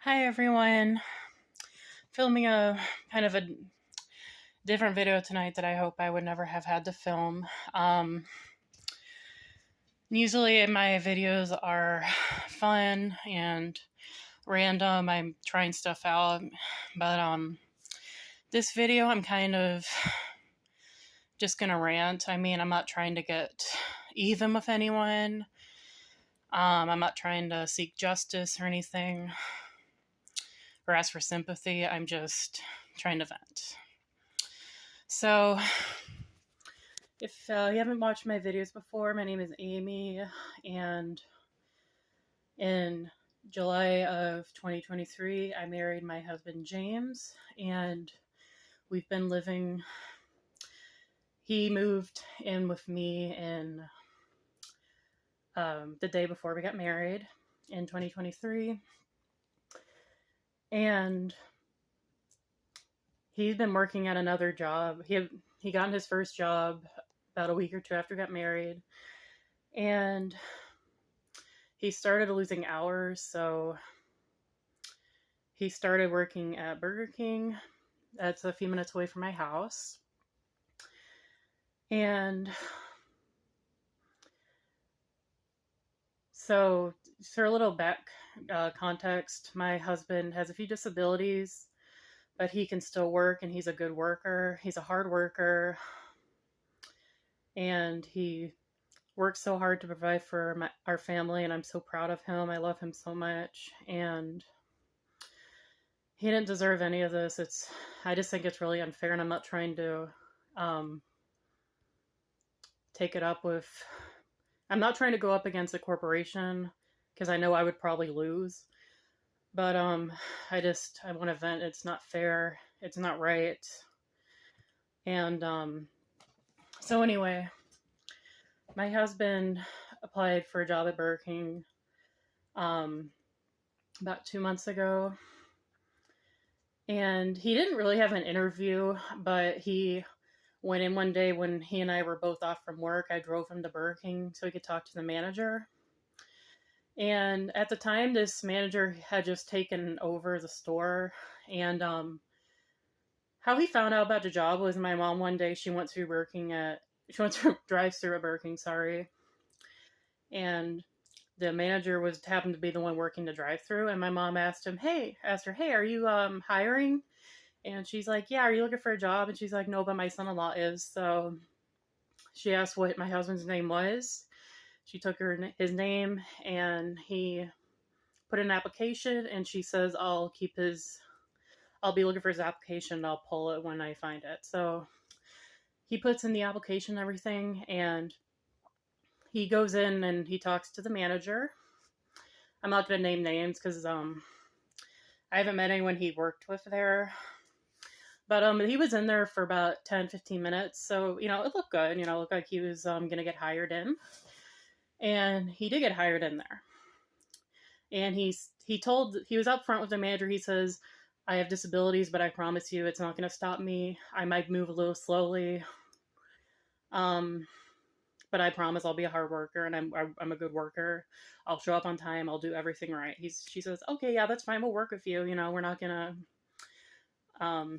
Hi everyone. Filming a kind of a different video tonight that I hope I would never have had to film. Usually my videos are fun and random. I'm trying stuff out, but this video I'm kind of just gonna rant. I mean, I'm not trying to get even with anyone. I'm not trying to seek justice or anything or ask for sympathy. I'm just trying to vent. So, if you haven't watched my videos before, my name is Amy, and in July of 2023, I married my husband James, and we've been living. He moved in with me in the day before we got married in 2023, and he's been working at another job. He got his first job about a week or two after we got married, and he started losing hours, so he started working at Burger King. That's a few minutes away from my house. And so, for a little back context, my husband has a few disabilities, but he can still work, and he's a good worker. He's a hard worker, and he works so hard to provide for our family, and I'm so proud of him. I love him so much, and he didn't deserve any of this. I just think it's really unfair, and I'm not trying to take it up with. I'm not trying to go up against a corporation because I know I would probably lose. But I want to vent. It's not fair. It's not right. And so anyway, my husband applied for a job at Burger King about 2 months ago. And he didn't really have an interview, but he went in one day when he and I were both off from work. I drove him to Burger King so he could talk to the manager. And at the time, this manager had just taken over the store. And how he found out about the job was my mom one day, she went to drive-through at Burger King, sorry. And the manager happened to be the one working the drive-through. And my mom asked her, hey, are you hiring? And she's like, yeah, are you looking for a job? And she's like, no, but my son-in-law is. So she asked what my husband's name was. She took his name, and he put in an application, and she says, I'll be looking for his application, and I'll pull it when I find it. So he puts in the application and everything, and he goes in and he talks to the manager. I'm not going to name names because I haven't met anyone he worked with there. But he was in there for about 10-15 minutes. So, it looked good. It looked like he was going to get hired in. And he did get hired in there. And he was up front with the manager. He says, I have disabilities, but I promise you it's not going to stop me. I might move a little slowly. But I promise I'll be a hard worker, and I'm a good worker. I'll show up on time. I'll do everything right. She says, okay, yeah, that's fine. We'll work with you. We're not going to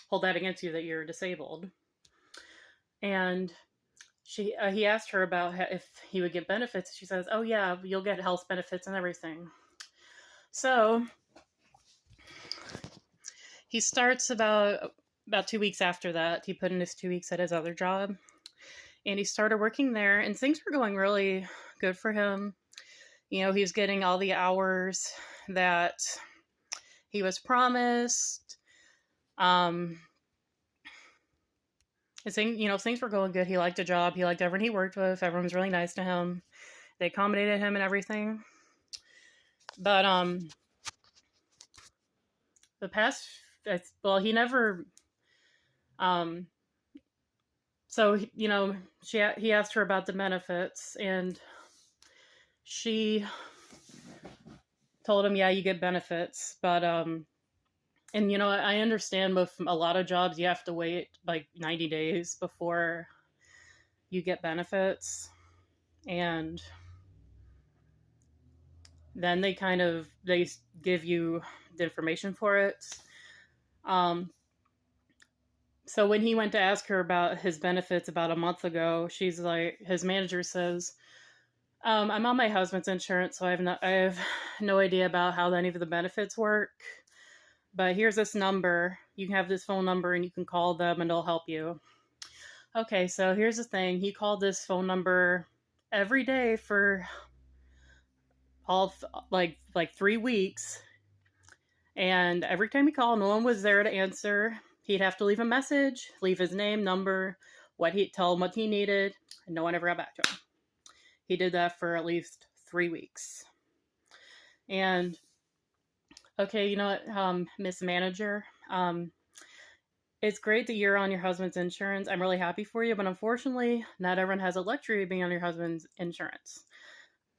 hold that against you that you're disabled. And he asked her about if he would get benefits. She says, oh yeah, you'll get health benefits and everything. So he starts about 2 weeks after that. He put in his 2 weeks at his other job, and he started working there, and things were going really good for him. He was getting all the hours that he was promised. Things were going good. He liked the job. He liked everyone he worked with. Everyone was really nice to him. They accommodated him and everything. But he never. So he asked her about the benefits, and she told him, yeah, you get benefits, but and I understand with a lot of jobs you have to wait like 90 days before you get benefits. And then they give you the information for it. Um, so when he went to ask her about his benefits about a month ago, she's like, his manager says, I'm on my husband's insurance, so I have no idea about how any of the benefits work. But here's this number. You can have this phone number, and you can call them, and they'll help you. Okay, so here's the thing. He called this phone number every day for all like 3 weeks, and every time he called, no one was there to answer. He'd have to leave a message, leave his name, number, tell him what he needed, and no one ever got back to him. He did that for at least 3 weeks. And okay, you know what, Miss Manager, it's great that you're on your husband's insurance. I'm really happy for you, but unfortunately, not everyone has the luxury of being on your husband's insurance.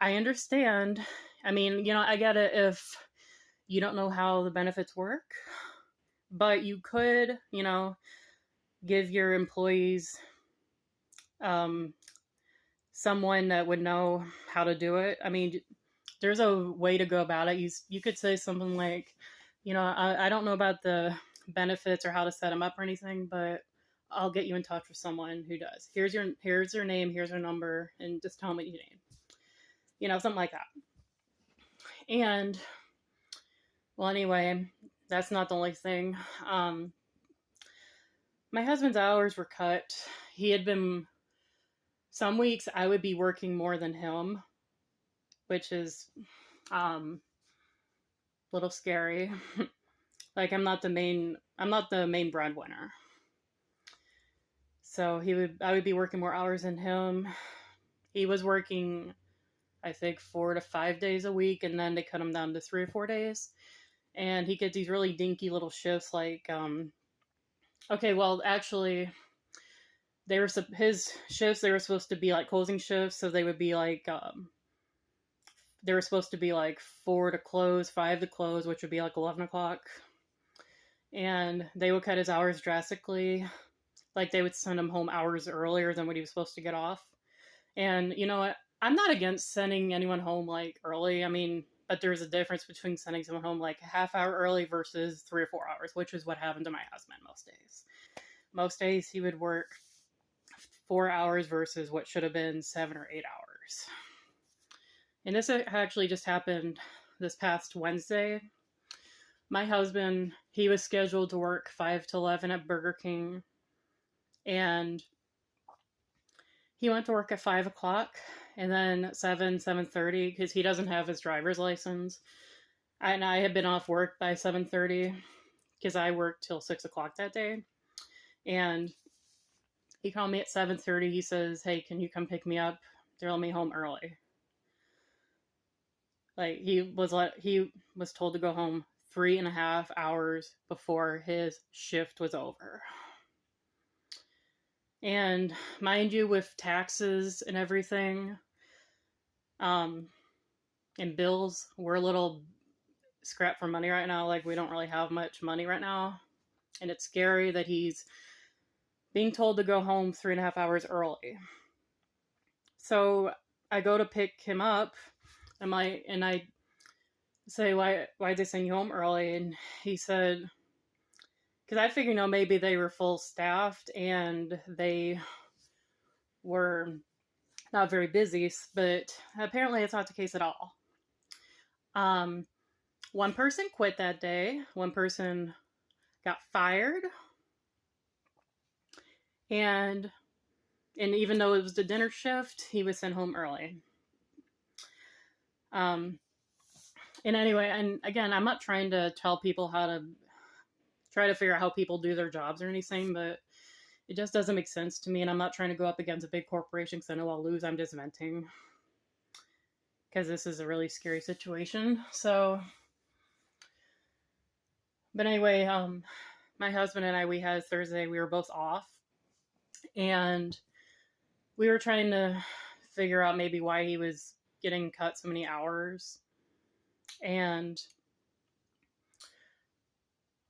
I understand. I mean, you know, I get it if you don't know how the benefits work, but you could, you know, give your employees someone that would know how to do it. I mean, there's a way to go about it. You could say something like, you know, I don't know about the benefits or how to set them up or anything, but I'll get you in touch with someone who does. Here's your name, here's her number, and just tell them what you need. You know, something like that. And well, anyway, that's not the only thing. My husband's hours were cut. He had been, some weeks I would be working more than him, which is a little scary. Like I'm not the main breadwinner. So I would be working more hours than him. He was working, I think, 4 to 5 days a week, and then they cut him down to 3 or 4 days. And he gets these really dinky little shifts like, okay, well, actually, his shifts, they were supposed to be like closing shifts, so they would be like, they were supposed to be like 4 to close, 5 to close, which would be like 11 o'clock. And they would cut his hours drastically. Like they would send him home hours earlier than what he was supposed to get off. And you know what? I'm not against sending anyone home like early. I mean, but there's a difference between sending someone home like a half hour early versus 3 or 4 hours, which is what happened to my husband most days. Most days he would work 4 hours versus what should have been 7 or 8 hours. And this actually just happened this past Wednesday. My husband, he was scheduled to work 5 to 11 at Burger King. And he went to work at 5 o'clock and then 7:30, because he doesn't have his driver's license. And I had been off work by 7:30 because I worked till 6 o'clock that day. And he called me at 7:30. He says, hey, can you come pick me up? They'll let me home early. Like he was told to go home 3.5 hours before his shift was over. And mind you, with taxes and everything, and bills, we're a little scrapped for money right now. Like we don't really have much money right now. And it's scary that he's being told to go home 3.5 hours early. So I go to pick him up, and I say, why'd they send you home early? And he said, because I figured, maybe they were full staffed and they were not very busy, but apparently it's not the case at all. One person quit that day. One person got fired. And even though it was the dinner shift, he was sent home early. And anyway, and again, I'm not trying to tell people how to try to figure out how people do their jobs or anything, but it just doesn't make sense to me. And I'm not trying to go up against a big corporation because I know I'll lose. I'm just venting because this is a really scary situation. So, but anyway, my husband and I, we had Thursday, we were both off, and we were trying to figure out maybe why he was getting cut so many hours. And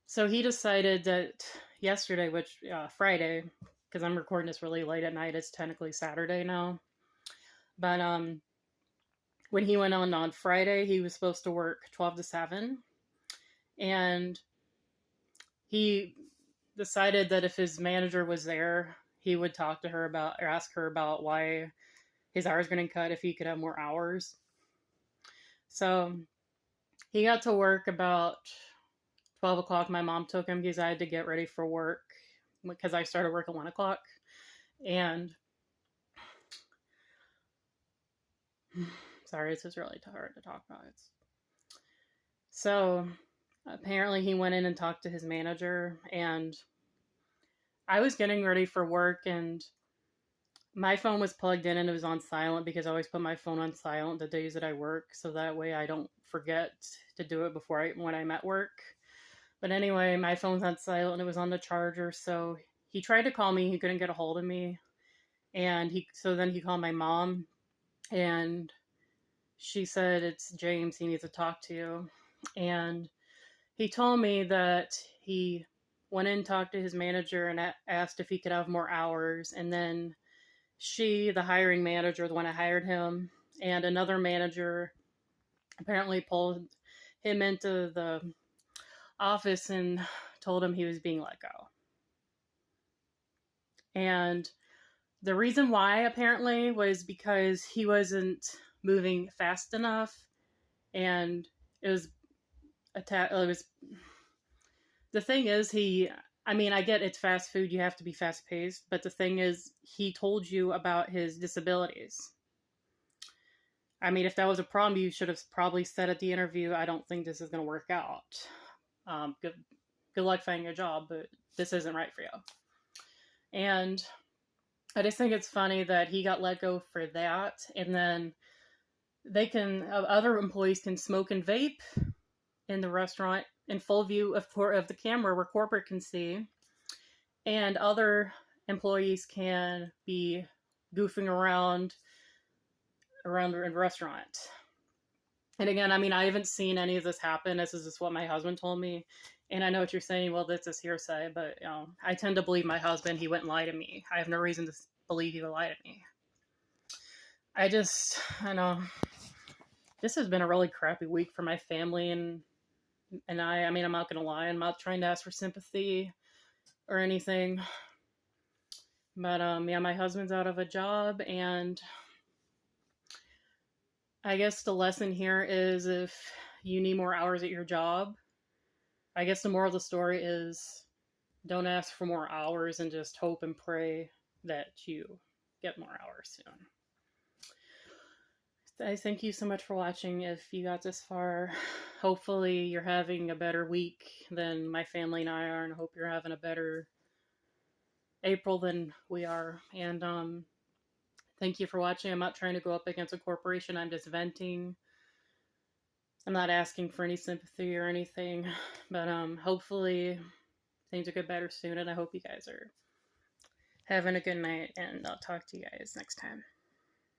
so he decided that yesterday, which Friday, because I'm recording this really late at night, it's technically Saturday now. But when he went on Friday, he was supposed to work 12 to 7. And he decided that if his manager was there, he would talk to her about, or ask her about why his hours going to cut if he could have more hours. So he got to work about 12 o'clock. My mom took him because I had to get ready for work because I started work at 1 o'clock. And sorry, this is really hard to talk about. So apparently he went in and talked to his manager, and I was getting ready for work, and my phone was plugged in and it was on silent because I always put my phone on silent the days that I work, so that way I don't forget to do it when I'm at work. But anyway, my phone's on silent and it was on the charger, so he tried to call me. He couldn't get a hold of me, and then he called my mom, and she said, "It's James. He needs to talk to you." And he told me that he went in and talked to his manager and asked if he could have more hours, and then the hiring manager, the one that hired him, and another manager apparently pulled him into the office and told him he was being let go. And the reason why apparently was because he wasn't moving fast enough, and the thing is, I get it's fast food, you have to be fast paced, but the thing is, he told you about his disabilities. I mean, if that was a problem, you should have probably said at the interview, "I don't think this is going to work out. Good luck finding a job, but this isn't right for you." And I just think it's funny that he got let go for that, and then other employees can smoke and vape in the restaurant in full view of the camera where corporate can see, and other employees can be goofing around the restaurant. And again, I haven't seen any of this happen. This is just what my husband told me. And I know what you're saying, well, this is hearsay, but I tend to believe my husband. He wouldn't lie to me. I have no reason to believe he would lie to me. I know this has been a really crappy week for my family, and I'm not going to lie. I'm not trying to ask for sympathy or anything. But, my husband's out of a job, and I guess the lesson here is if you need more hours at your job, I guess the moral of the story is don't ask for more hours and just hope and pray that you get more hours soon. I thank you so much for watching. If you got this far, hopefully you're having a better week than my family and I are, and I hope you're having a better April than we are. And thank you for watching. I'm not trying to go up against a corporation. I'm just venting. I'm not asking for any sympathy or anything, but hopefully things will get better soon, and I hope you guys are having a good night, and I'll talk to you guys next time.